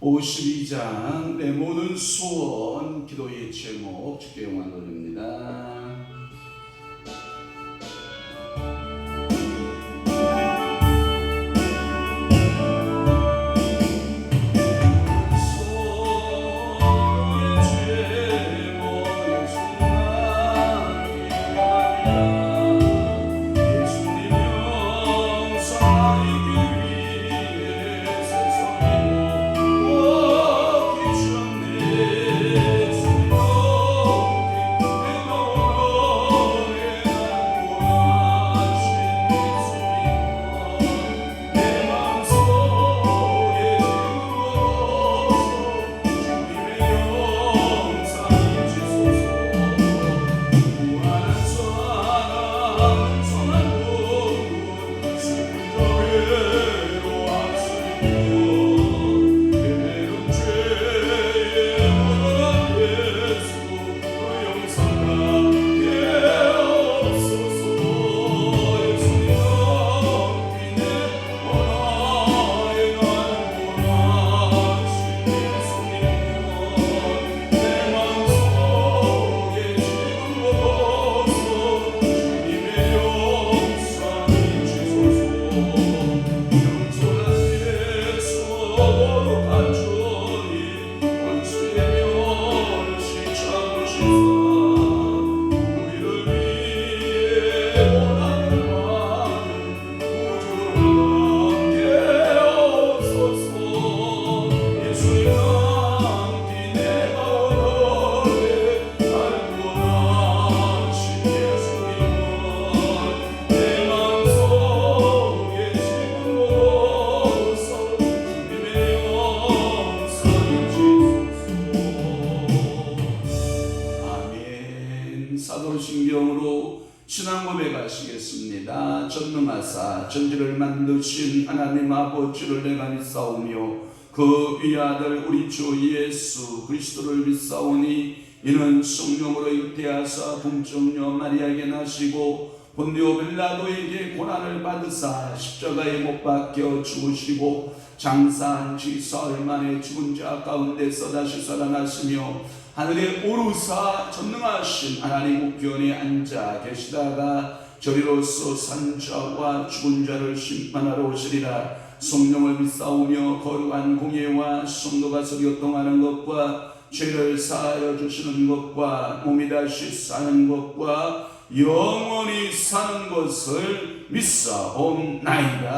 52장 내 모든 소원 기도의 제목 주께 영광 돌립니다. 사도신경으로 신앙 고백하시겠습니다. 전능하사 천지를 만드신 하나님 아버지를 내가 믿사오며 그 위아들 우리 주 예수 그리스도를 믿사오니 이는 성령으로 잉태하사 동정녀 마리아에게 나시고 본디오 빌라도에게 고난을 받으사 십자가에 못 박혀 죽으시고 장사한 지 사흘 만에 죽은 자 가운데서 다시 살아나시며 하늘에 오르사 전능하신 하나님 우편에 앉아 계시다가 저리로서 산 자와 죽은 자를 심판하러 오시리라. 성령을 믿사오며 거룩한 공예와 성도가 서교통하는 것과 죄를 사하여 주시는 것과 몸이 다시 사는 것과 영원히 사는 것을 믿사옵나이다.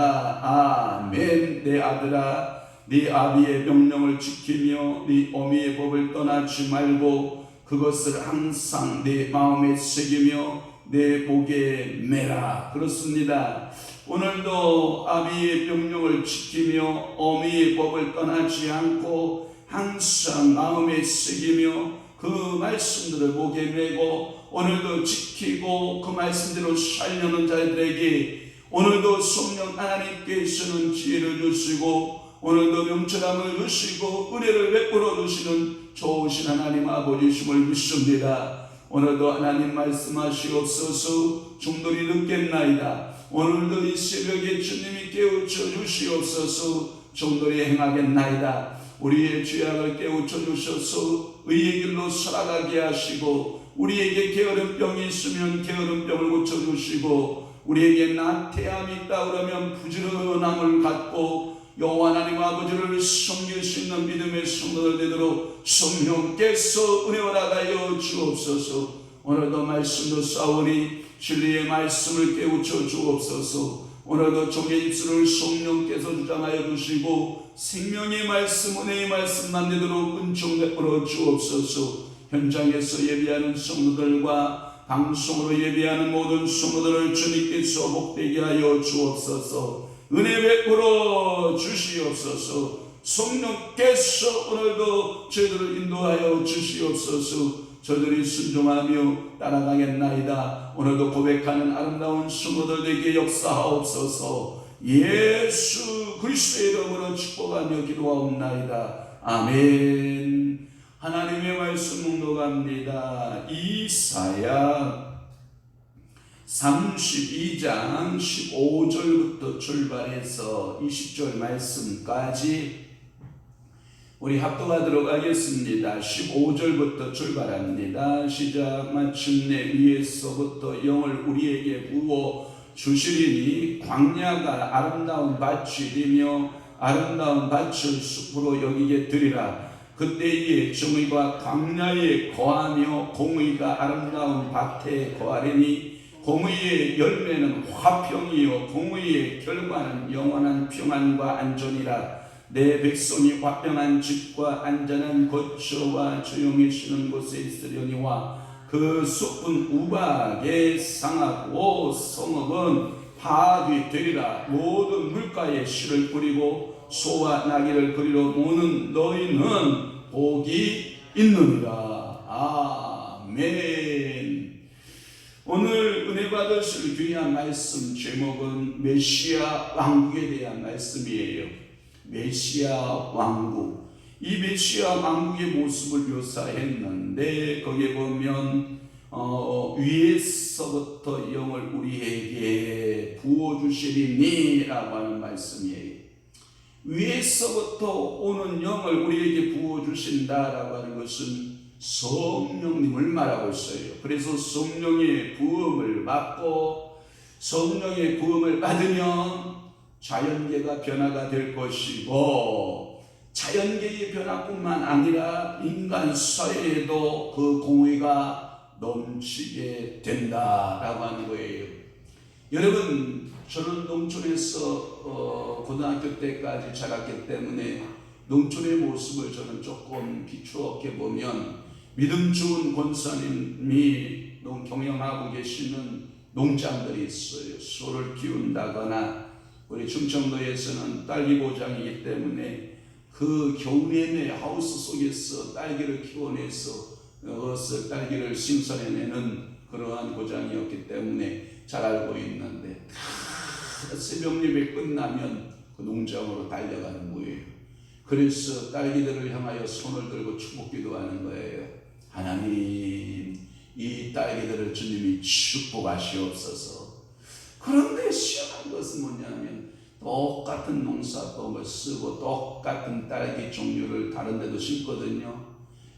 아멘. 내 아들아, 네 아비의 명령을 지키며 네 어미의 법을 떠나지 말고 그것을 항상 내 마음에 새기며 내 목에 매라. 그렇습니다. 오늘도 아비의 명령을 지키며 어미의 법을 떠나지 않고 항상 마음에 새기며 그 말씀들을 목에 메고 오늘도 지키고 그 말씀대로 살려는 자들에게 오늘도 성령 하나님께서는 지혜를 주시고 오늘도 명철함을 주시고 은혜를 베풀어 주시는 좋으신 하나님 아버지심을 믿습니다. 오늘도 하나님 말씀하시옵소서. 중들이 듣겠나이다. 오늘도 이 새벽에 주님이 깨우쳐 주시옵소서. 중들이 행하겠나이다. 우리의 죄악을 깨우쳐 주셔서 의의 길로 살아가게 하시고 우리에게 게으른 병이 있으면 게으른 병을 고쳐주시고 우리에게 나태함이 있다 그러면 부지런함을 갖고 여호와 하나님 아버지를 섬길 수 있는 믿음의 성도들 되도록 성령께서 은혜와 나가여 주옵소서. 오늘도 말씀도 싸우니 진리의 말씀을 깨우쳐 주옵소서. 오늘도 종의 입술을 성령께서 주장하여 주시고 생명의 말씀 은혜의 말씀만 되도록 은총 베풀어 주옵소서. 현장에서 예배하는 성도들과 방송으로 예배하는 모든 성도들을 주님께서 복되게 하여 주옵소서. 은혜 베풀어 주시옵소서. 성령께서 오늘도 저희들을 인도하여 주시옵소서. 저들이 순종하며 따라가겠나이다. 오늘도 고백하는 아름다운 성도들에게 역사하옵소서. 예수 그리스도의 이름으로 축복하며 기도하옵나이다. 아멘. 하나님의 말씀 묵독합니다. 이사야 32장 15절부터 출발해서 20절 말씀까지 우리 합독하도록 하겠습니다. 15절부터 출발합니다. 시작. 마침내 위에서부터 영을 우리에게 부어 주시리니 광야가 아름다운 밭이 되며 아름다운 밭을 숲으로 여기게 되리라. 그때에 정의가 광야에 거하며 공의가 아름다운 밭에 거하리니 공의의 열매는 화평이요 공의의 결과는 영원한 평안과 안전이라. 내 백성이 화평한 집과 안전한 거처와 조용히 쉬는 곳에 있으려니와 그 숲은 우박에 상하고 성읍은 파도 되리라. 모든 물가에 씨를 뿌리고 소와 나귀를 그리로 모는 너희는 복이 있느니라. 아멘. 오늘 은혜 받으실 귀한 말씀 제목은 메시아 왕국에 대한 말씀이에요. 메시아 왕국. 이 메시아 왕국의 모습을 묘사했는데 거기에 보면 위에서부터 영을 우리에게 부어주시리니 라고 하는 말씀이에요. 위에서부터 오는 영을 우리에게 부어주신다라고 하는 것은 성령님을 말하고 있어요. 그래서 성령의 부음을 받고 성령의 부음을 받으면 자연계가 변화가 될 것이고 자연계의 변화뿐만 아니라 인간 사회에도 그 공의가 넘치게 된다라고 하는 거예요. 여러분, 저는 농촌에서 고등학교 때까지 자랐기 때문에 농촌의 모습을 저는 조금 비추어 보면 믿음 좋은 권사님이 경영하고 계시는 농장들이 있어요. 소를 키운다거나 우리 충청도에서는 딸기 고장이기 때문에 그 겨우 내내 하우스 속에서 딸기를 키워내서 딸기를 생산해내는 그러한 고장이었기 때문에 잘 알고 있는데 새벽 예배 끝나면 그 농장으로 달려가는 거예요. 그래서 딸기들을 향하여 손을 들고 축복 기도하는 거예요. 하나님, 이 딸기들을 주님이 축복하시옵소서. 그런데 시원한 것은 뭐냐면 똑같은 농사법을 쓰고 똑같은 딸기 종류를 다른 데도 심거든요.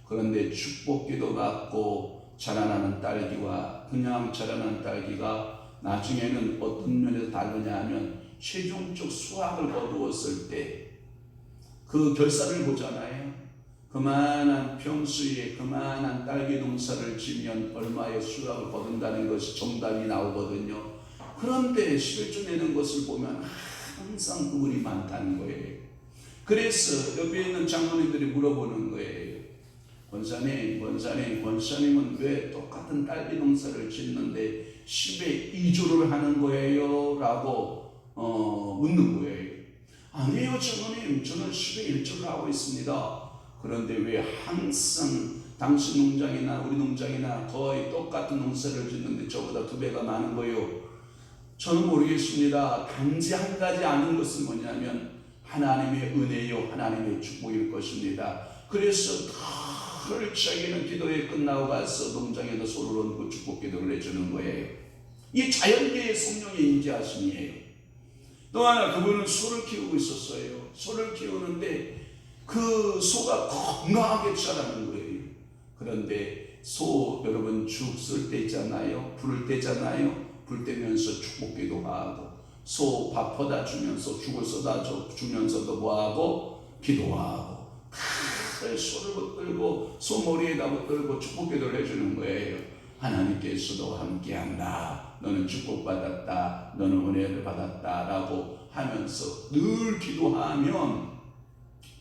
그런데 축복기도 받고 자라나는 딸기와 그냥 자라나는 딸기가 나중에는 어떤 면에서 다르냐 하면 최종적 수확을 거두었을 때 그 결산을 보잖아요. 그만한 평수에 그만한 딸기 농사를 지면 얼마의 수확을 거둔다는 것이 정답이 나오거든요. 그런데 실주 내는 것을 보면 항상 그물이 많다는 거예요. 그래서 옆에 있는 장로님들이 물어보는 거예요. 권사님은 왜 똑같은 딸기 농사를 짓는데 10의 2조를 하는 거예요? 라고 묻는 거예요. 아니에요 장로님, 저는 10의 1조를 하고 있습니다. 그런데 왜 항상 당신 농장이나 우리 농장이나 거의 똑같은 농사를 짓는데 저보다 2배가 많은 거예요? 저는 모르겠습니다. 단지 한 가지 아는 것은 뭐냐면 하나님의 은혜요 하나님의 축복일 것입니다. 그래서 늘 자기는 기도회 끝나고 가서 농장에다 손을 얹고 축복 기도를 해주는 거예요. 이 자연계의 성령의 임재하심이에요. 또 하나 그분은 소를 키우고 있었어요. 소를 키우는데 그 소가 건강하게 자라는 거예요. 그런데 소 여러분 죽 쓸 때 있잖아요. 부를 때잖아요. 불 때면서 축복기도 하고 소 밥 퍼다 주면서 죽을 쏟아 주면서도 뭐하고 기도하고 소를 붙들고 소 머리에다 붙들고 축복기도를 해주는 거예요. 하나님께서도 함께한다. 너는 축복받았다. 너는 은혜를 받았다. 라고 하면서 늘 기도하면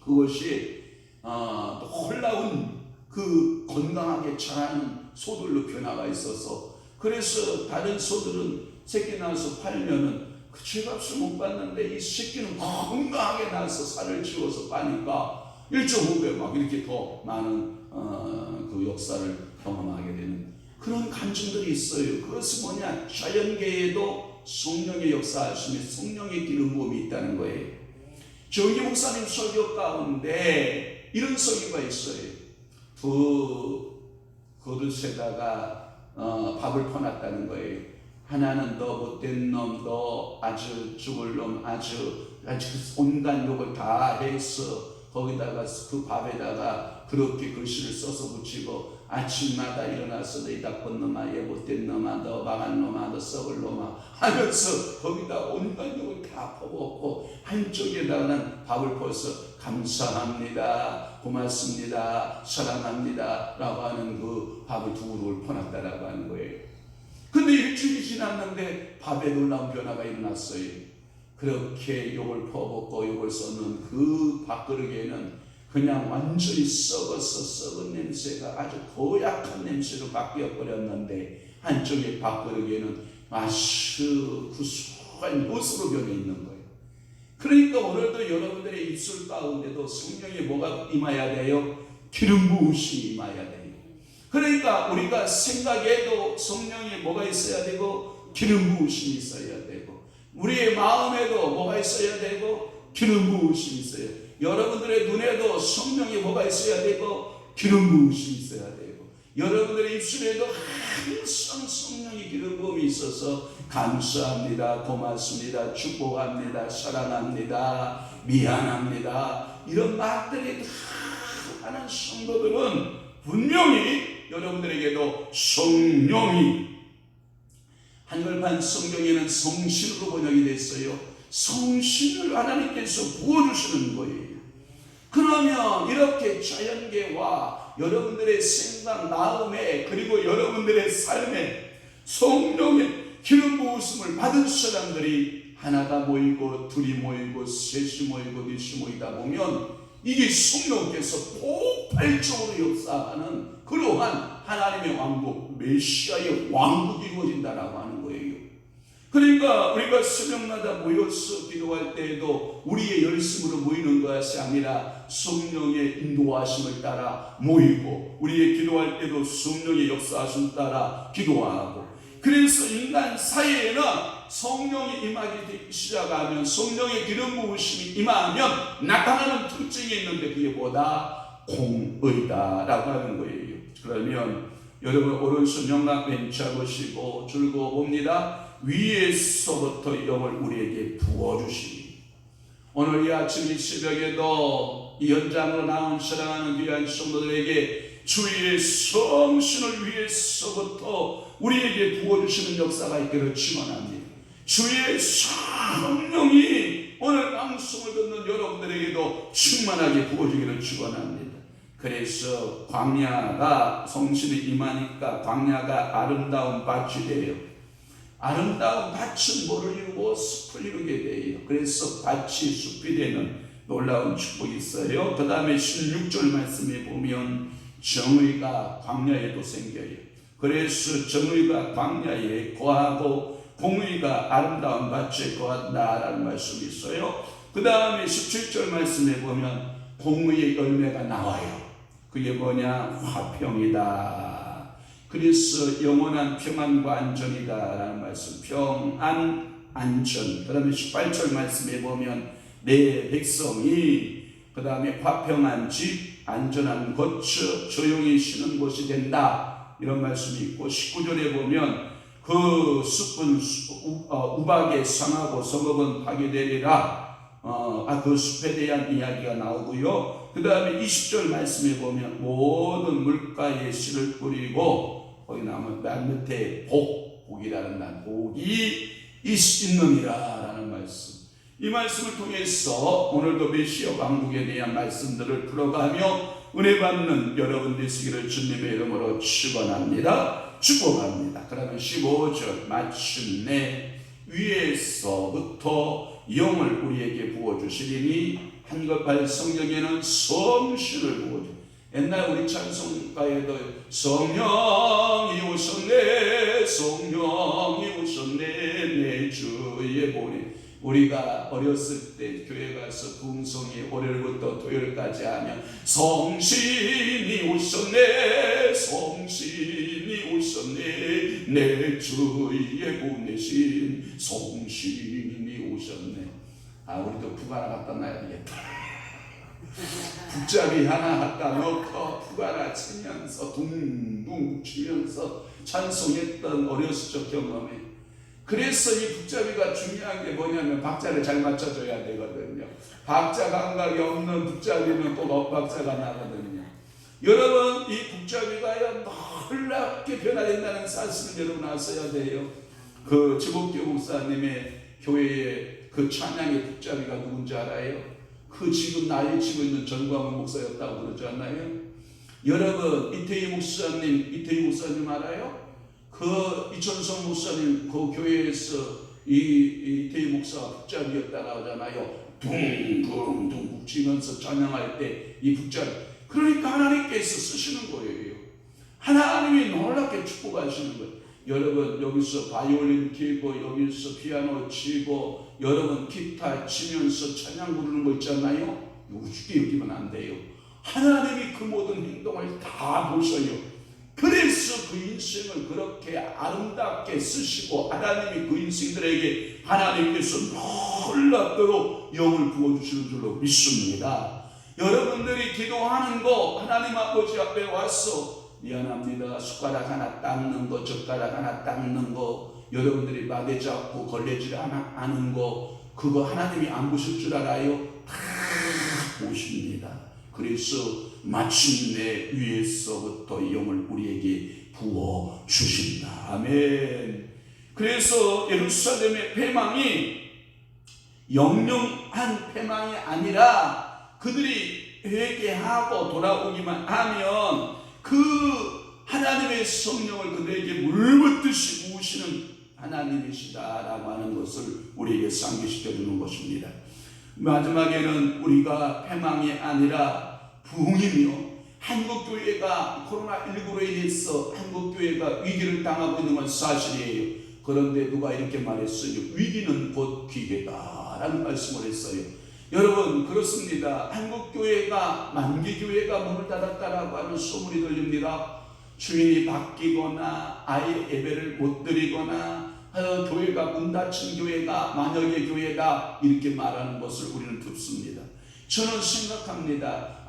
그것이 놀라운 그 건강하게 자라는 소들로 변화가 있어서 그래서 다른 소들은 새끼 낳아서 팔면은 그 죄값을 못 받는데 이 새끼는 건강하게 낳아서 살을 찌워서 파니까 1.5배 막 이렇게 더 많은 그 역사를 경험하게 되는 그런 간증들이 있어요. 그것은 뭐냐? 자연계에도 성령의 역사하심에 성령의 기름 부음이 있다는 거예요. 정기 목사님 설교 가운데 이런 설교가 있어요. 두 그릇에다가 밥을 퍼놨다는 거예요. 하나는 너 못된 놈, 너 아주 죽을 놈, 아주 온갖 욕을 다 해서 거기다가 그 밥에다가 그렇게 글씨를 써서 붙이고 아침마다 일어나서 너희 나쁜 놈아, 예못된 놈아, 너 망한 놈아, 너 썩을 놈아 하면서 거기다 온갖 욕을 다 퍼붓고 한쪽에다가는 밥을 퍼서 감사합니다, 고맙습니다, 사랑합니다 라고 하는 그 밥을 두 그릇을 퍼놨다라고 하는 거예요. 근데 일주일이 지났는데 밥에 놀라운 변화가 일어났어요. 그렇게 욕을 퍼붓고 욕을 쏟는 그 밥그릇에는 그냥 완전히 썩어서 썩은 냄새가 아주 고약한 냄새로 바뀌어 버렸는데 한쪽의 밥그릇에는 아주 구수한 엿으로 변해 있는 거예요. 그러니까 오늘도 여러분들의 입술 가운데도 성령의 뭐가 임해야 돼요? 기름 부으심이 임해야 돼요. 그러니까 우리가 생각에도 성령이 뭐가 있어야 되고 기름 부으심이 있어야 되고 우리의 마음에도 뭐가 있어야 되고 기름 부으심이 있어야 돼요. 여러분들의 눈에도 성령이 뭐가 있어야 되고 기름 부으심이 있어야 되고 여러분들의 입술에도 항상 성령의 기름 부음이 있어서 감사합니다, 고맙습니다, 축복합니다, 사랑합니다, 미안합니다 이런 말들이 다 하는 성도들은 분명히 여러분들에게도 성령이 한글판 성경에는 성신으로 번역이 됐어요. 성신을 하나님께서 부어주시는 거예요. 그러면 이렇게 자연계와 여러분들의 생각, 마음에 그리고 여러분들의 삶에 성령의 기름 부으심을 받은 사람들이 하나가 모이고 둘이 모이고 셋이 모이고 넷이 모이다 보면 이게 성령께서 폭발적으로 역사하는 그러한 하나님의 왕국, 메시아의 왕국이 이루어진다라고 하는 거예요. 그러니까 우리가 새벽마다 모여서 기도할 때에도 우리의 열심으로 모이는 것이 아니라 성령의 인도하심을 따라 모이고 우리의 기도할 때도 성령의 역사하심 따라 기도하고 그래서 인간 사이에는 성령이 임하기 시작하면 성령의 기름 부으심이 임하면 나타나는 특징이 있는데 그게 뭐다? 공의다라고 하는 거예요. 그러면 여러분 오른손 영락 왼 잡으시고 줄고 봅니다. 위에서부터 영을 우리에게 부어주시니 오늘 이 아침 이 새벽에도 이 현장으로 나온 사랑하는 귀한 성도들에게 주의 성신을 위에서부터 우리에게 부어주시는 역사가 있기를 축원합니다. 주의 성령이 오늘 방송을 듣는 여러분들에게도 충만하게 부어주기를 축원합니다. 그래서 광야가 성신이 임하니까 광야가 아름다운 밭이 돼요. 아름다운 밭은 뭐를 이루고 숲을 이루게 돼요. 그래서 밭이 숲이 되는 놀라운 축복이 있어요. 그 다음에 16절 말씀에 보면 정의가 광야에도 생겨요. 그래서 정의가 광야에 거하고 공의가 아름다운 밭에 거한다라는 말씀이 있어요. 그 다음에 17절 말씀에 보면 공의의 열매가 나와요. 그게 뭐냐? 화평이다. 그래서 영원한 평안과 안전이다라는 말씀. 평안, 안전. 그 다음에 18절 말씀에 보면 내 백성이 그 다음에 화평한 집, 안전한 거처, 조용히 쉬는 곳이 된다. 이런 말씀이 있고 19절에 보면 그 숲은 우박에 상하고 성읍은 파괴되리라. 그 숲에 대한 이야기가 나오고요. 그 다음에 20절 말씀에 보면 모든 물가에 씨를 뿌리고 거기 나오면 맨 밑에 복이라는 말, 복이 있느니라 라는 말씀. 이 말씀을 통해서 오늘도 메시아 왕국에 대한 말씀들을 풀어가며 은혜 받는 여러분 되시기를 주님의 이름으로 축원합니다. 축복합니다. 그러면 15절 마침내 위에서부터 영을 우리에게 부어주시리니 한글판 성경에는 성신을 부어주시리니 옛날 우리 찬송가에도 성령이 오셨네 성령이 오셨네 내 주에 보내. 우리가 어렸을 때 교회 가서 궁성이 월요일부터 토요일까지 하면 성신이 오셨네 성신이 오셨네 내 주에 보내신 성신이 오셨네. 우리도 북 하나 갖다 놔야 되겠다. 북잡이 하나 갖다 넣고 북 하나 치면서 둥둥 치면서 찬송했던 어렸을 적 경험에 그래서 이 북잡이가 중요한 게 뭐냐면 박자를 잘 맞춰줘야 되거든요. 박자 감각이 없는 북잡이는 또 박자가 나거든요. 여러분, 이 북잡이가요 놀랍게 변화된다는 사실을 여러분 아셔야 돼요. 그 지복교 목사님의 교회의 그 찬양의 북잡이가 누군지 알아요? 그 지금 난리치고 있는 전광훈 목사였다고 그러지 않나요? 여러분, 이태희 목사님 알아요? 그 이천성 목사님 그 교회에서 이태희 목사가 북잡이였다고 하잖아요. 둥둥둥 북치면서 찬양할 때 이 북잡이. 그러니까 하나님께서 쓰시는 거예요. 하나님이 놀랍게 축복하시는 거예요. 여러분, 여기서 바이올린 키고 여기서 피아노 치고 여러분 기타 치면서 찬양 부르는 거 있잖아요. 우습게 여기면 안 돼요. 하나님이 그 모든 행동을 다 보셔요. 그래서 그 인생을 그렇게 아름답게 쓰시고 하나님이 그 인생들에게 하나님께서 놀랍도록 영을 부어주시는 줄로 믿습니다. 여러분들이 기도하는 거 하나님 아버지 앞에 와서 미안합니다. 숟가락 하나 닦는 거, 젓가락 하나 닦는 거, 여러분들이 마대 잡고 걸레질 하는 거, 그거 하나님이 안 보실 줄 알아요? 다 보십니다. 그래서 마침내 위에서부터 영을 우리에게 부어 주신다. 아멘. 그래서 예루살렘의 패망이 영영한 패망이 아니라 그들이 회개하고 돌아오기만 하면 그 하나님의 성령을 그들에게 물붓듯이 부으시는 하나님이시다라고 하는 것을 우리에게 상기시켜주는 것입니다. 마지막에는 우리가 패망이 아니라 부흥이며 한국교회가 코로나19로 인해서 한국교회가 위기를 당하고 있는 건 사실이에요. 그런데 누가 이렇게 말했어요. 위기는 곧 기회다라는 말씀을 했어요. 여러분, 그렇습니다. 한국교회가 만기교회가 문을 닫았다라고 하는 소문이 들립니다. 주인이 바뀌거나 아예 예배를 못 드리거나 교회가 문 닫힌 교회가 만역의 교회다 이렇게 말하는 것을 우리는 듣습니다. 저는 생각합니다.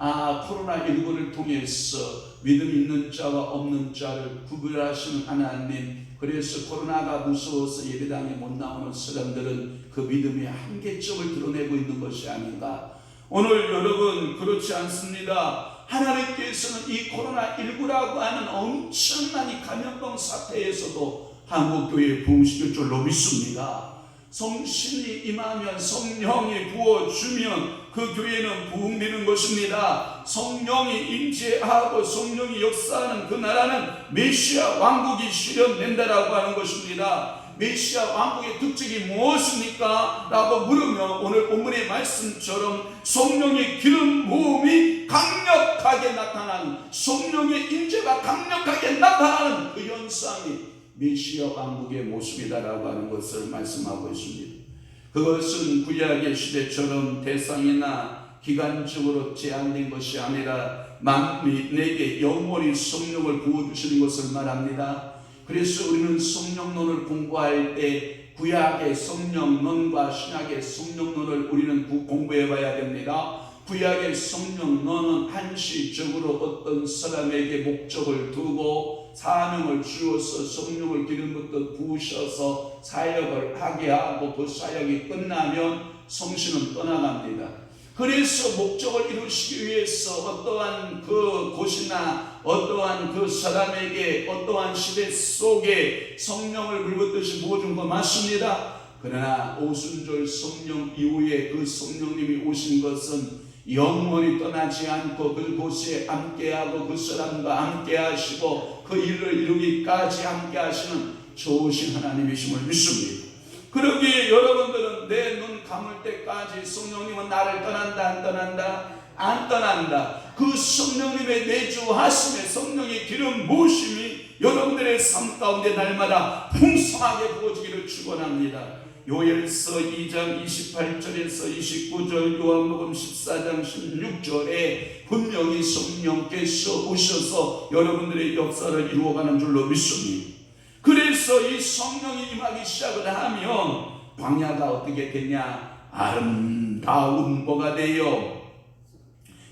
코로나19를 통해서 믿음 있는 자와 없는 자를 구별하시는 하나님, 그래서 코로나가 무서워서 예배당에 못 나오는 사람들은 그 믿음의 한계점을 드러내고 있는 것이 아닌가. 오늘 여러분, 그렇지 않습니다. 하나님께서는 이 코로나19라고 하는 엄청난 이 감염병 사태에서도 한국교회에 부흥시킬 줄로 믿습니다. 성신이 임하면, 성령이 부어주면 그 교회는 부흥되는 것입니다. 성령이 임재하고 성령이 역사하는 그 나라는 메시아 왕국이 실현된다라고 하는 것입니다. 메시아 왕국의 특징이 무엇입니까? 라고 물으면 오늘 본문의 말씀처럼 성령의 기름 부음이 강력하게 나타나는, 성령의 임재가 강력하게 나타나는 그 현상이 메시아 왕국의 모습이다라고 하는 것을 말씀하고 있습니다. 그것은 구약의 시대처럼 대상이나 기간적으로 제한된 것이 아니라 만민에게 영원히 성령을 부어주시는 것을 말합니다. 그래서 우리는 성령론을 공부할 때 구약의 성령론과 신약의 성령론을 우리는 공부해 봐야 됩니다. 구약의 성령론은 한시적으로 어떤 사람에게 목적을 두고 사명을 주어서 성령을 기름부터 부으셔서 사역을 하게 하고 그 사역이 끝나면 성신은 떠나갑니다. 그래서 목적을 이루시기 위해서 어떠한 그 곳이나 어떠한 그 사람에게 어떠한 시대 속에 성령을 물붓듯이 부어준 거 맞습니다. 그러나 오순절 성령 이후에 그 성령님이 오신 것은 영원히 떠나지 않고 그곳에 함께하고 그 사람과 함께하시고 그 일을 이루기까지 함께하시는 좋으신 하나님이심을 믿습니다. 그러기에 여러분들은 내 눈 감을 때까지 성령님은 나를 떠난다 안 떠난다? 안 떠난다. 그 성령님의 내주하심에 성령의 기름 부으심이 여러분들의 삶 가운데 날마다 풍성하게 부어지기를 축원합니다. 요엘서 2장 28절에서 29절, 요한복음 14장 16절에 분명히 성령께서 오셔서 여러분들의 역사를 이루어가는 줄로 믿습니다. 그래서 이 성령이 임하기 시작을 하면 광야가 어떻게 되냐? 아름다운 뭐가 되요?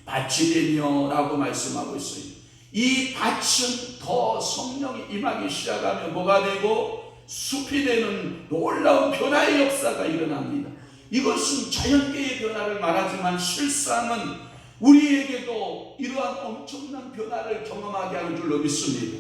밭이 되며 라고 말씀하고 있어요. 이 밭은 더 성령이 임하기 시작하면 뭐가 되고? 숲이 되는 놀라운 변화의 역사가 일어납니다. 이것은 자연계의 변화를 말하지만 실상은 우리에게도 이러한 엄청난 변화를 경험하게 하는 줄로 믿습니다.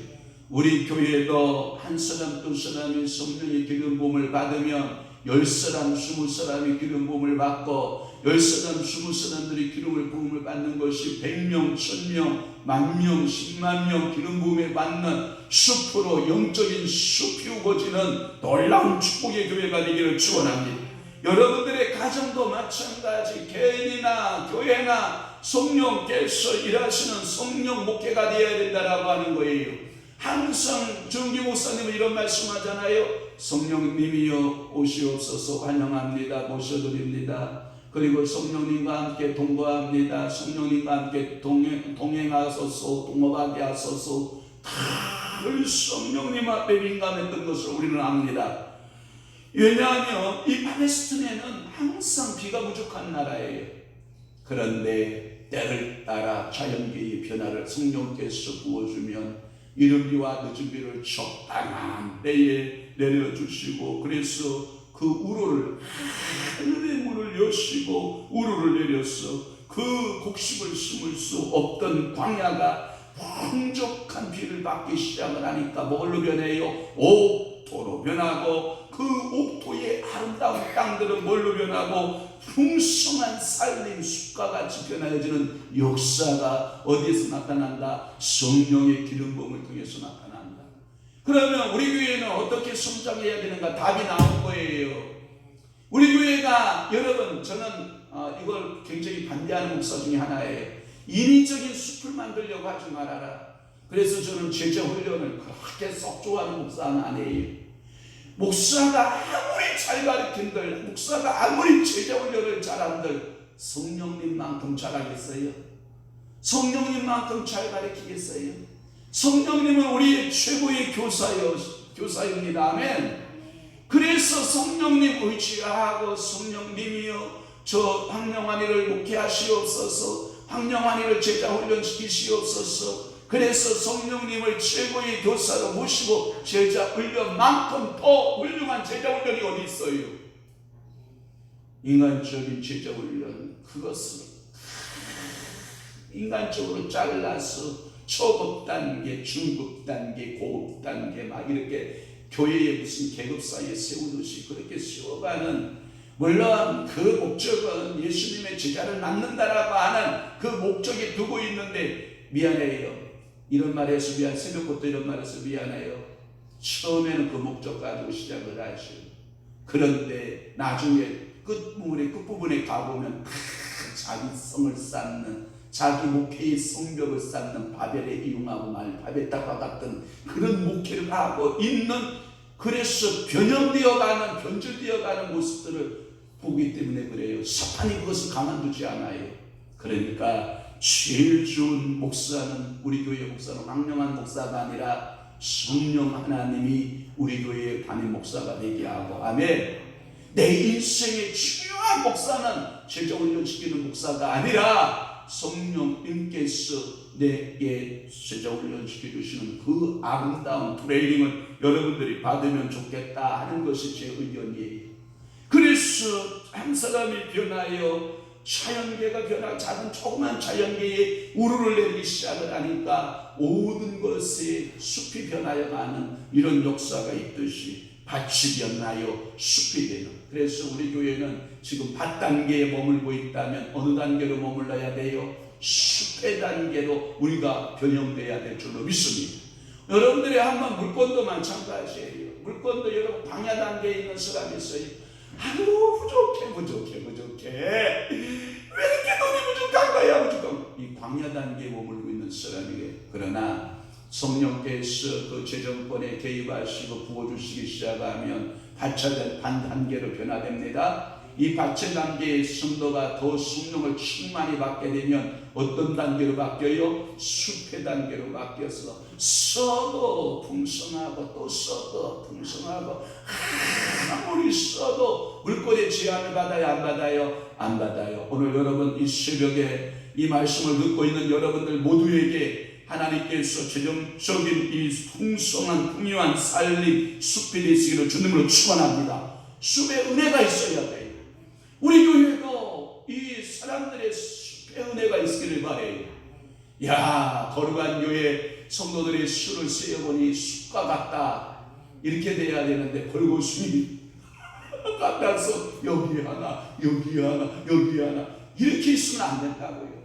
우리 교회도 한 사람 두 사람이 성령의 기름 부음을 받으면 10사람 20사람이 기름 부음을 받고 10사람 20사람들이 기름을 부음을 받는 것이 100명 1000명 10,000명 100,000명 기름 부음을 받는 숲으로 영적인 숲이 우거지는 놀라운 축복의 교회가 되기를 축원합니다. 여러분들의 가정도 마찬가지, 개인이나 교회나 성령께서 일하시는 성령 목회가 되어야 된다라고 하는 거예요. 항상 정기 목사님은 이런 말씀하잖아요. 성령님이여 오시옵소서, 환영합니다. 모셔드립니다. 그리고 성령님과 함께 동거합니다. 성령님과 함께 동행하소서, 동업하게 하소서. 늘 성령님 앞에 민감했던 것을 우리는 압니다. 왜냐하면 이 팔레스틴에는 항상 비가 부족한 나라예요. 그런데 때를 따라 자연계의 변화를 성령께서 부어주면 이른 비와 늦은 비를 적당한 때에 내려주시고, 그래서 그 우로를 하늘의 문을 여시고 우로를 내려서 그 곡식을 심을 수 없던 광야가 풍족한 비를 받기 시작을 하니까 뭘로 변해요? 옥토로 변하고, 그 옥토의 아름다운 땅들은 뭘로 변하고 풍성한 살림 숲과 같이 변하여지는 역사가 어디에서 나타난다? 성령의 기름 부음을 통해서 나타난다. 그러면 우리 교회는 어떻게 성장해야 되는가? 답이 나온 거예요. 우리 교회가, 여러분, 저는 이걸 굉장히 반대하는 목사 중에 하나예요. 인위적인 숲을 만들려고 하지 말아라. 그래서 저는 제자 훈련을 그렇게 썩 좋아하는 목사는 아니에요. 목사가 아무리 잘 가르친들, 목사가 아무리 제자 훈련을 잘한들 성령님만큼 잘하겠어요? 성령님만큼 잘 가르치겠어요? 성령님은 우리의 최고의 교사입니다. 아멘. 그래서 성령님 의지하고, 성령님이여 저 황영환이를 목회하시옵소서, 황영환이를 제자 훈련시키시옵소서. 그래서 성령님을 최고의 교사로 모시고 제자 훈련만큼 더 훌륭한 제자 훈련이 어디 있어요? 인간적인 제자 훈련, 그것을 인간적으로 잘라서 초급 단계, 중급 단계, 고급 단계 막 이렇게 교회에 무슨 계급사에 세우듯이 그렇게 세워가는, 물론 그 목적은 예수님의 제자를 낳는다라고 하는 그 목적에 두고 있는데, 미안해요. 이런 말해서 미안, 새벽부터 이런 말해서 미안해요. 처음에는 그 목적 가지고 시작을 하죠. 그런데 나중에 끝부분에 가보면 자기 성을 쌓는, 자기 목회의 성벽을 쌓는 바벨에 이용하고 바벨탑과 같은 그런 목회를 하고 있는, 그래서 변형되어가는, 변질되어가는 모습들을 보기 때문에 그래요. 사탄이 그것을 가만두지 않아요. 그러니까 제일 좋은 목사는, 우리 교회 목사는 황영환 목사가 아니라 성령 하나님이 우리 교회의 담임 목사가 되게 하고, 아멘. 내 인생의 중요한 목사는 제자 훈련시키는 목사가 아니라 성령님께서 내게 제자 훈련시켜 주시는 그 아름다운 트레이닝을 여러분들이 받으면 좋겠다 하는 것이 제 의견이에요. 그래서 한 사람이 변하여 자연계가 변하고, 작은 조그만 자연계에 우르를 내리기 시작을 하니까 모든 것에 숲이 변하여가는 이런 역사가 있듯이 밭이 변하여 숲이 되는, 그래서 우리 교회는 지금 밭 단계에 머물고 있다면 어느 단계로 머물러야 돼요? 숲의 단계로 우리가 변형돼야 될 줄로 믿습니다. 여러분들이 한번 물건도 마찬가지예요. 물건도 여러분 광야 단계에 있는 사람이 있어요. 아유 부족해 왜 이렇게 돈이 부족한 거야? 이 광야 단계에 머물고 있는 사람이에요. 그러나 성령께서 그 재정권에 개입하시고 부어주시기 시작하면 밭의 단계로 변화됩니다. 이 밭의 단계의 성도가 더 성령을 충만히 받게 되면 어떤 단계로 바뀌어요? 숲의 단계로 바뀌어서 써도 풍성하고 또 써도 풍성하고, 아무리 써도 물건의 제한을 받아요? 안 받아요? 안 받아요. 오늘 여러분 이 새벽에 이 말씀을 듣고 있는 여러분들 모두에게 하나님께서 재정적인 이 풍성한 풍요한 살림 숲이 되시기를 주님으로 축원합니다. 숲에 은혜가 있어야 돼요. 우리 교회도 이 사람들의 숲에 은혜가 있기를 바래요. 야, 거룩한 교회 성도들의 수를 세어보니 숲과 같다. 이렇게 돼야 되는데 벌거숭이 같아서 여기 하나 여기 하나 여기 하나 이렇게 있으면 안 된다고요.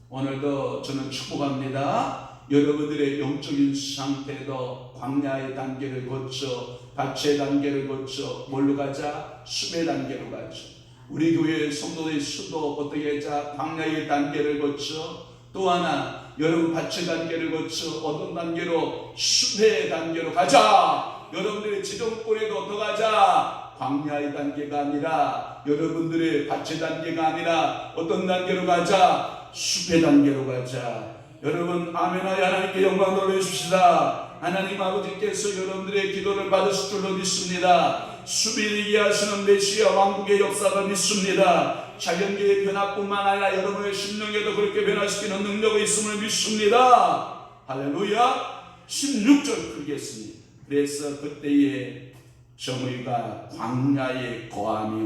오늘도 저는 축복합니다. 여러분들의 영적인 상태도 광야의 단계를 거쳐 밭의 단계를 거쳐 뭘로 가자? 숲의 단계로 가죠. 우리 교회 성도의 수도 어떻게 하자? 광야의 단계를 거쳐 또 하나 여러분 밭의 단계를 거쳐 어떤 단계로? 숲의 단계로 가자. 여러분들의 지정권에도 더 가자. 광야의 단계가 아니라 여러분들의 밭의 단계가 아니라 어떤 단계로 가자? 숲의 단계로 가자. 여러분 아멘하여 하나님께 영광 돌려주십시다. 하나님 아버지께서 여러분들의 기도를 받으실 줄로 믿습니다. 숲이 되게 하시는 메시아 왕국의 역사를 믿습니다. 자연계의 변화뿐만 아니라 여러분의 심령에도 그렇게 변화시키는 능력이 있음을 믿습니다. 할렐루야. 16절 그러겠습니다. 그래서 그때에 정의가 광야에 거하며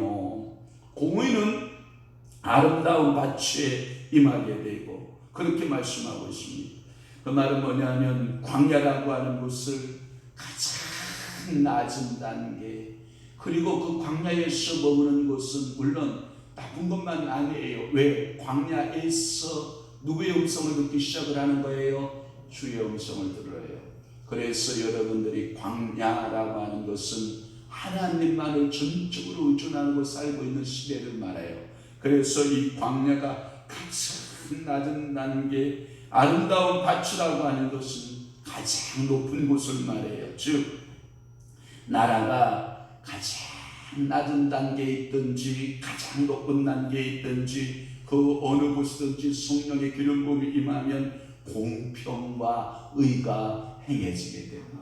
공의는 아름다운 밭에 임하게 되고 그렇게 말씀하고 있습니다. 그 말은 뭐냐면 광야라고 하는 것을 가장 낮은 단계 그리고 그 광야에서 머무는 것은 물론 나쁜 것만 아니에요. 왜? 광야에서 누구의 음성을 듣기 시작을 하는 거예요? 주의 음성을 들어요. 그래서 여러분들이 광야라고 하는 것은 하나님만을 전적으로 의존하는 곳 살고 있는 시대를 말해요. 그래서 이 광야가 가장 낮은 단계 아름다운 밭이라고 하는 것은 가장 높은 곳을 말해요. 즉 나라가 가장 낮은 단계에 있든지 가장 높은 단계에 있든지 그 어느 곳이든지 성령의 기름 부음이 임하면 공평과 의가 행해지게 됩니다.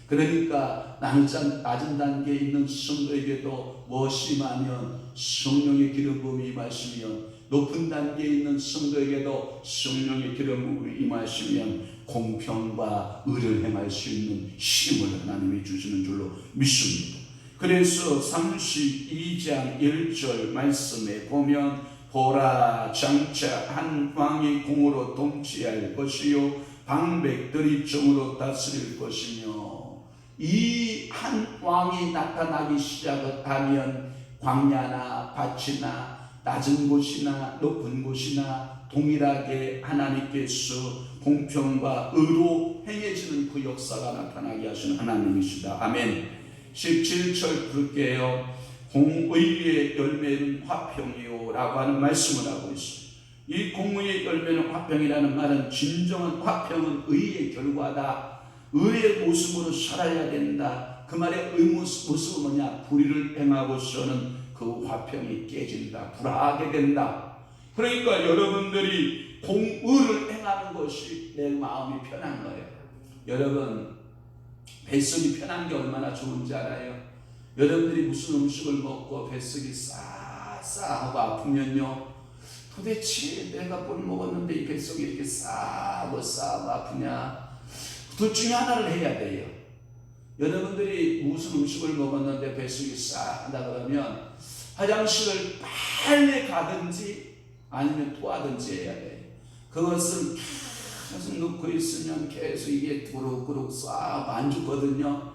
그러니까 낮은 단계에 있는 성도에게도 무엇이 임하면 성령의 기름 부음이 임하시면 높은 단계에 있는 성도에게도 성령의 기름 부음이 임하시면 공평과 의를 행할 수 있는 힘을 하나님이 주시는 줄로 믿습니다. 그래서 32장 1절 말씀에 보면 보라 장차 한 왕이 공으로 통치할 것이요 방백들이 정으로 다스릴 것이며 이 한 왕이 나타나기 시작하면 광야나 밭이나 낮은 곳이나 높은 곳이나 동일하게 하나님께서 공평과 의로 행해지는 그 역사가 나타나게 하시는 하나님이시다. 아멘. 17절 부를게요. 공의의 열매는 화평이요 라고 하는 말씀을 하고 있습니다. 이 공의의 열매는 화평이라는 말은 진정한 화평은 의의 결과다. 의의 모습으로 살아야 된다. 그 말의 모습은 뭐냐? 불의를 행하고서는 그 화평이 깨진다. 불화하게 된다. 그러니까 여러분들이 공의를 행하는 것이 내 마음이 편한 거예요. 여러분 뱃속이 편한 게 얼마나 좋은지 알아요? 여러분들이 무슨 음식을 먹고 뱃속이 싸하고 아프면요 도대체 내가 뭘 먹었는데 이 뱃속이 이렇게 싸하고 아프냐? 둘 중에 하나를 해야 돼요. 여러분들이 무슨 음식을 먹었는데 뱃속이 싸하다 그러면 화장실을 빨리 가든지 아니면 토하든지 해야 돼요. 그것은 계속 넣고 있으면 계속 이게 구룩구룩 싹 안 죽거든요.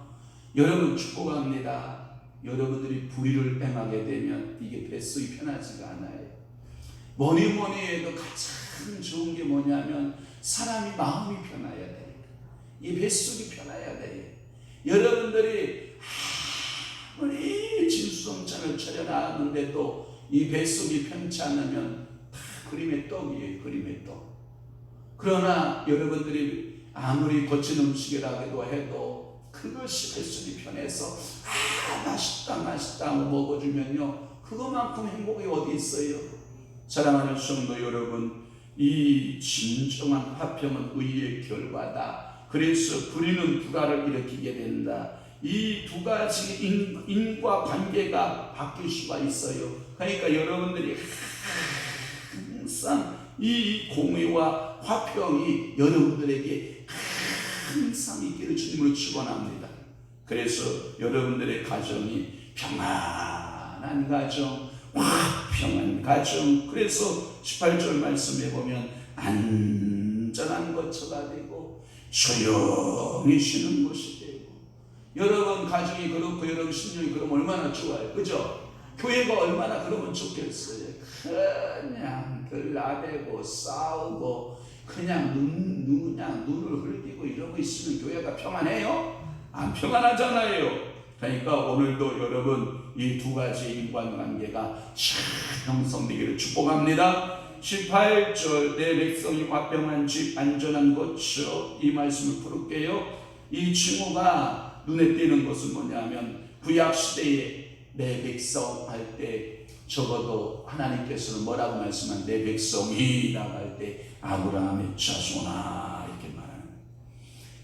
여러분 축복합니다. 여러분들이 불의를 행하게 되면 이게 뱃속이 편하지가 않아요. 뭐니 해도 가장 좋은 게 뭐냐면 사람이 마음이 편해야 돼요. 이 뱃속이 편해야 돼요. 여러분들이 아무리 진수성찬을 차려놨는데도 이 뱃속이 편치 않으면 다 그림의 떡이에요. 그림의 떡. 그러나 여러분들이 아무리 거친 음식이라고 해도 그것이 뱃속이 편해서 맛있다 하고 먹어주면요 그것만큼 행복이 어디 있어요. 사랑하는 성도 여러분, 이 진정한 화평은 의의 결과다. 그래서 불의는 불화를 일으키게 된다. 이 두 가지 인과 관계가 바뀔 수가 있어요. 그러니까 여러분들이 항상 이 공의와 화평이 여러분들에게 항상 있기를 주님으로 축원합니다. 그래서 여러분들의 가정이 평안한 가정, 화평한 가정, 그래서 18절 말씀에 보면 안전한 거처가 되고 조용히 쉬는 곳이 되고, 여러분 가정이 그렇고 여러분 신령이 그러면 얼마나 좋아요, 그죠? 교회가 얼마나 그러면 좋겠어요. 그냥 들나대고 싸우고 그냥 눈을 흘기고 이러고 있으면 교회가 평안해요? 안 평안하잖아요. 그러니까 오늘도 여러분 이 두 가지 인간관계가 잘 형성되기를 축복합니다. 18절 내 백성이 화평한 집 안전한 곳이요, 이 말씀을 풀을게요. 이 징후가 눈에 띄는 것은 뭐냐면 구약시대에 내 백성 할 때 적어도 하나님께서는 뭐라고 말씀한, 내 백성이라고 할 때 아브라함의 자손아 이렇게 말하는 거예요.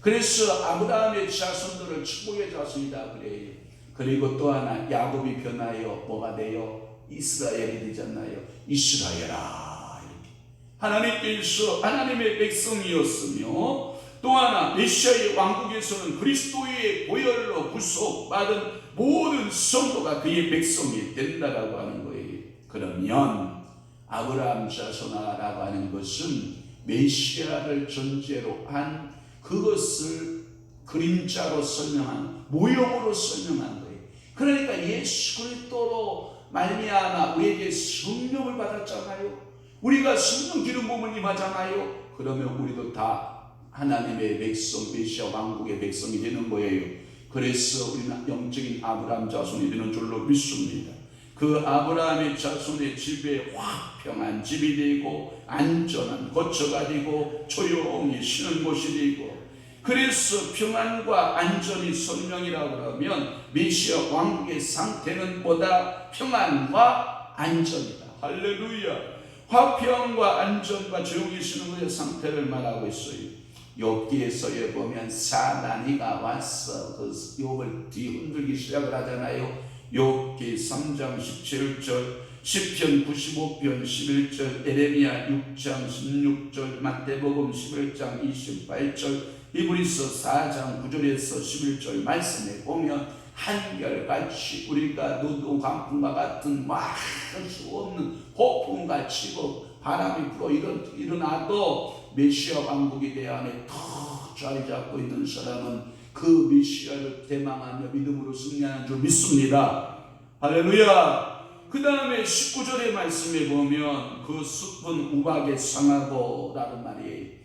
그래서 아브라함의 자손들을 축복의 자손이다 그래요. 그리고 또 하나 야곱이 변하여 뭐가 돼요? 이스라엘이 되잖아요. 이스라엘아 이렇게 하나님께서 하나님의 백성이었으며, 또 하나 메시아의 왕국에서는 그리스도의 보혈로 구속받은 모든 성도가 그의 백성이 된다라고 하는 거예요. 그러면 아브라함 자손아라고 하는 것은 메시아를 전제로 한 그것을 그림자로 설명한, 모형으로 설명한 거예요. 그러니까 예수 그리스도로 말미암아 우리에게 성령을 받았잖아요. 우리가 성령 기름 부음을 임하잖아요. 그러면 우리도 다 하나님의 백성, 메시아 왕국의 백성이 되는 거예요. 그래서 우리는 영적인 아브라함 자손이 되는 줄로 믿습니다. 그 아브라함의 자손의 집에 화평한 집이 되고 안전한 거처가 되고 조용히 쉬는 곳이 되고, 그래서 평안과 안전이 성령이라고 그러면 메시아 왕국의 상태는 뭐다? 평안과 안전이다. 할렐루야. 화평과 안전과 조용히 쉬는 것의 상태를 말하고 있어요. 욥기에서에 보면 사단이가 와서 그 욥을 뒤흔들기 시작을 하잖아요. 욥기 3장 17절, 시편 95편 11절, 에레미야 6장 16절, 마태복음 11장 28절, 히브리서 4장 9절에서 11절 말씀에 보면 한결같이 우리가 눈도 강풍과 같은 막을 수 없는 폭풍같이 바람이 불어 일어나도 메시아 왕국에 대한 더 자리 잡고 있는 사람은 그 메시아를 대망하며 믿음으로 승리하는 줄 믿습니다. 할렐루야. 그 다음에 19절의 말씀에 보면 그 숲은 우박에 상하고 라는 말이에요.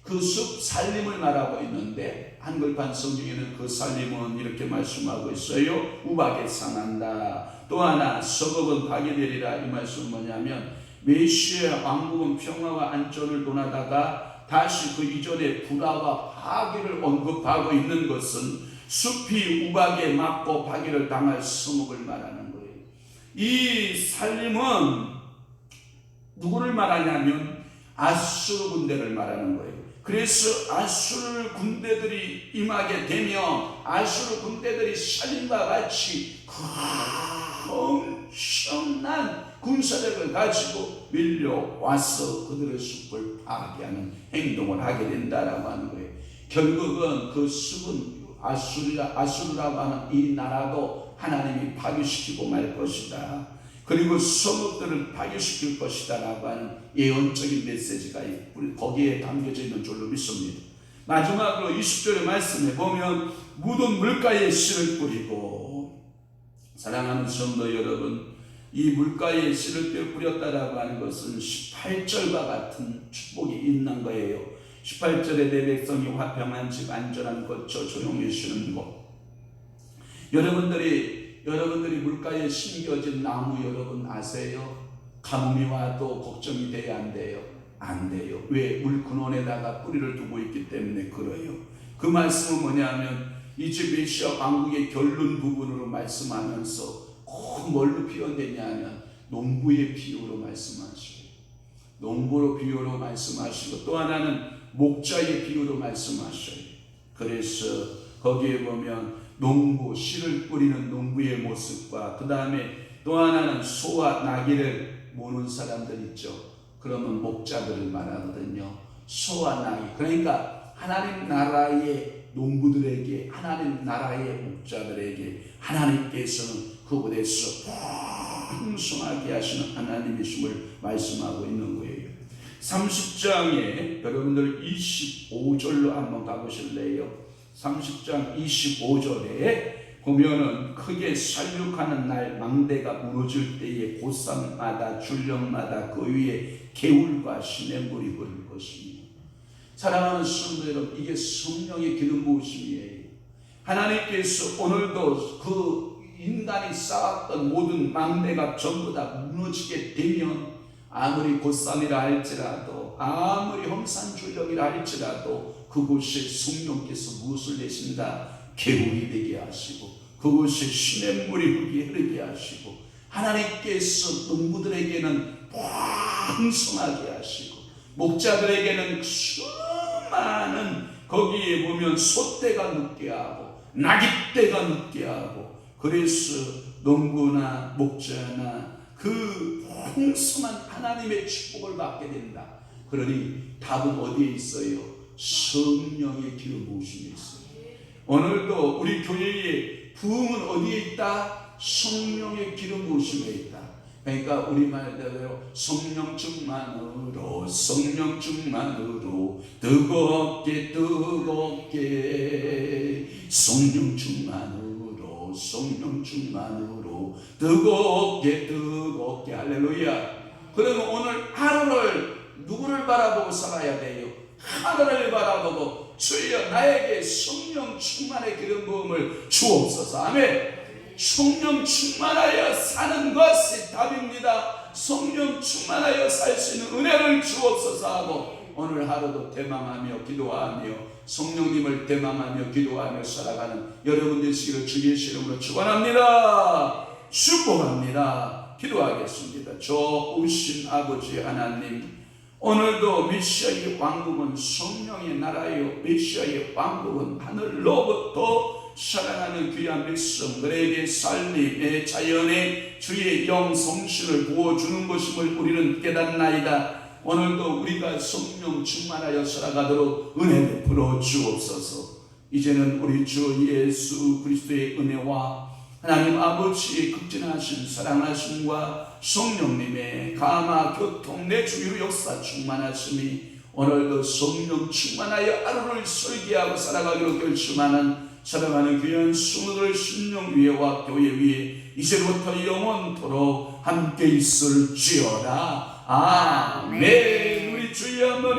그 숲 살림을 말하고 있는데 한글판 성경에는 그 살림은 이렇게 말씀하고 있어요. 우박에 상한다. 또 하나 서걱은 파괴되리라. 이 말씀은 뭐냐면 메시아 왕국은 평화와 안전을 논하다가 다시 그 이전의 불화와 파괴를 언급하고 있는 것은 숲이 우박에 맞고 파괴를 당할 성읍을 말하는 거예요. 이 살림은 누구를 말하냐면 아수르 군대를 말하는 거예요. 그래서 아수르 군대들이 임하게 되면 아수르 군대들이 살림과 같이 엄청난 군사력을 가지고 밀려와서 그들의 숲을 파괴하는 행동을 하게 된다라고 하는 거예요. 결국은 그 숲은 아수르라고 하는 이 나라도 하나님이 파괴시키고 말 것이다. 그리고 성읍들을 파괴시킬 것이다 라고 하는 예언적인 메시지가 거기에 담겨져 있는 줄로 믿습니다. 마지막으로 20절의 말씀에 보면 묻은 물가에 씨를 뿌리고, 사랑하는 성도 여러분, 이 물가에 씨를 뿌렸다라고 하는 것은 18절과 같은 축복이 있는 거예요. 18절에 내 백성이 화평한 집 안전한 거처 조용히 쉬는 곳. 여러분들이 물가에 심겨진 나무 여러분 아세요? 가뭄이 와도 걱정이 돼야 안 돼요? 안 돼요. 왜? 물 근원에다가 뿌리를 두고 있기 때문에 그래요. 그 말씀은 뭐냐면 이제 메시아 왕국의 결론 부분으로 말씀하면서 꼭 뭘로 표현되냐면 농부의 비유로 말씀하시고, 농부로 비유로 말씀하시고, 또 하나는 목자의 비유로 말씀하셔요. 그래서 거기에 보면 농부, 씨를 뿌리는 농부의 모습과 그 다음에 또 하나는 소와 나귀를 모는 사람들 있죠. 그러면 목자들을 말하거든요. 소와 나귀. 그러니까 하나님 나라의 농부들에게, 하나님 나라의 목자들에게 하나님께서는 그곳에서 풍성하게 하시는 하나님이심을 말씀하고 있는 거예요. 30장에 여러분들 25절로 한번 가보실래요? 30장 25절에 보면은 크게 살육하는 날 망대가 무너질 때에 곧산마다 줄령마다 그 위에 개울과 시냇물이 흐를 것입니다. 사랑하는 성도 여러분, 이게 성령의 기름 부으심이에요. 하나님께서 오늘도 그 인간이 쌓았던 모든 망대가 전부 다 무너지게 되면, 아무리 곧산이라 할지라도, 아무리 홍산줄령이라 할지라도 그곳에 성령께서 무엇을 내신다? 개울이 되게 하시고 그곳에 시냇물이 흐르게 하시고, 하나님께서 농부들에게는 풍성하게 하시고, 목자들에게는 수많은, 거기에 보면 소떼가 눕게 하고 나귀떼가 눕게 하고, 그래서 농부나 목자나 그 풍성한 하나님의 축복을 받게 된다. 그러니 답은 어디에 있어요? 성령의 기름 부으심에 있어요. 오늘도 우리 교회의 부흥은 어디에 있다? 성령의 기름 부으심에 있다. 그러니까 우리 말대로 성령 충만으로, 성령 충만으로, 뜨겁게 뜨겁게, 성령 충만으로, 성령 충만으로, 뜨겁게 뜨겁게. 할렐루야. 그러면 오늘 하루를 누구를 바라보고 살아야 돼요? 하늘을 바라보고, 주여 나에게 성령 충만의 기름 부음을 주옵소서. 아멘. 성령 충만하여 사는 것이 답입니다. 성령 충만하여 살 수 있는 은혜를 주옵소서 하고, 오늘 하루도 대망하며 기도하며 성령님을 대망하며 기도하며 살아가는 여러분 되시기를 주의 이름으로 축원합니다. 축복합니다. 기도하겠습니다. 좋으신 아버지 하나님, 오늘도 메시아의 왕국은 성령의 나라요, 메시아의 왕국은 하늘로부터 사랑하는 귀한 백성들에게 삶의 자연의 주의 영 성신을 부어주는 것임을 우리는 깨닫나이다. 오늘도 우리가 성령 충만하여 살아가도록 은혜 베풀어 주옵소서. 이제는 우리 주 예수 그리스도의 은혜와 하나님 아버지의 극진하신 사랑하심과 성령님의 감화 교통 내 주위로 역사 충만하심이 오늘도 성령 충만하여 하루를 설계하고 살아가기로 결심하는 사랑하는 귀한 성도들 심령 위에와 교회 위에 이제부터 영원토록 함께 있을지어다. 아멘. 우리 주여 한번